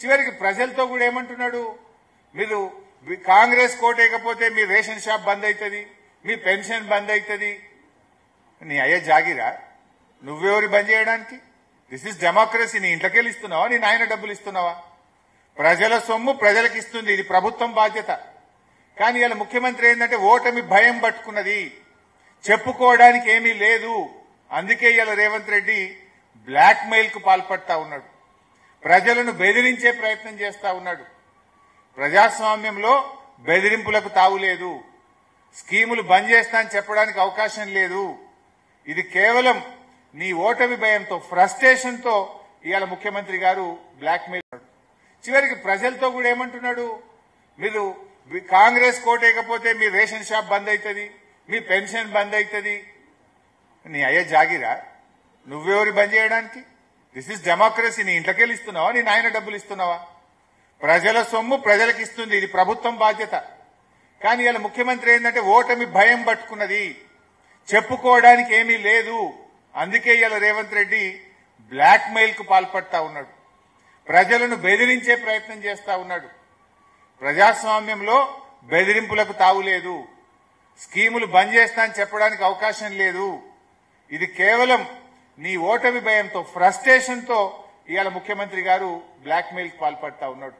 చివరికి ప్రజలతో కూడా ఏమంటున్నాడు, మీరు కాంగ్రెస్ కోటేయకపోతే మీ రేషన్ షాప్ బంద్ అవుతుంది, మీ పెన్షన్ బంద్ అవుతుంది. నీ అయ్యే జాగిరా, నువ్వెవరి బంద్ చేయడానికి? This is democracy. నీ ఇంట్లోకెళ్ళి ఇస్తున్నావా, నీ నాయన డబ్బులు ఇస్తున్నావా? ప్రజల సొమ్ము ప్రజలకు ఇస్తుంది, ఇది ప్రభుత్వం బాధ్యత. కానీ ఇలా ముఖ్యమంత్రి ఏంటంటే ఓటమి భయం పట్టుకున్నది, చెప్పుకోవడానికి ఏమీ లేదు. అందుకే ఇలా రేవంత్ రెడ్డి బ్లాక్ మెయిల్ కు పాల్పడతా ఉన్నాడు, ప్రజలను బెదిరించే ప్రయత్నం చేస్తా ఉన్నాడు. ప్రజాస్వామ్యంలో బెదిరింపులకు తావులేదు, స్కీములు బంద్ చేస్తా అని చెప్పడానికి అవకాశం లేదు. ఇది కేవలం నీ ఓటమి భయంతో, ఫ్రస్ట్రేషన్ తో ఇవాళ ముఖ్యమంత్రి గారు బ్లాక్ మెయిల్. చివరికి ప్రజలతో కూడా ఏమంటున్నాడు, మీరు కాంగ్రెస్ కోటేయకపోతే మీ రేషన్ షాప్ బంద్ అవుతుంది, మీ పెన్షన్ బంద్ అవుతుంది. నీ అయ్యే జాగిరా, నువ్వెవరి బంద్ చేయడానికి? This is democracy. నీ ఇంట్లోకెళ్ళి ఇస్తున్నావా, నీ నాయన డబ్బులు ఇస్తున్నావా? ప్రజల సొమ్ము ప్రజలకు ఇస్తుంది, ఇది ప్రభుత్వం బాధ్యత. కానీ ఇలా ముఖ్యమంత్రి ఏంటంటే ఓటమి భయం పట్టుకున్నది, చెప్పుకోవడానికి ఏమీ లేదు. అందుకే ఇలా రేవంత్ రెడ్డి బ్లాక్ మెయిల్ కు పాల్పడతా ఉన్నాడు, ప్రజలను బెదిరించే ప్రయత్నం చేస్తా ఉన్నాడు. ప్రజాస్వామ్యంలో బెదిరింపులకు తావులేదు, స్కీములు బంద్ చేస్తా అని చెప్పడానికి అవకాశం లేదు. ఇది కేవలం నీ ఓటమి భయంతో, ఫ్రస్ట్రేషన్ తో ఇవాళ ముఖ్యమంత్రి గారు బ్లాక్ మెయిల్ కు పాల్పడతా ఉన్నాడు.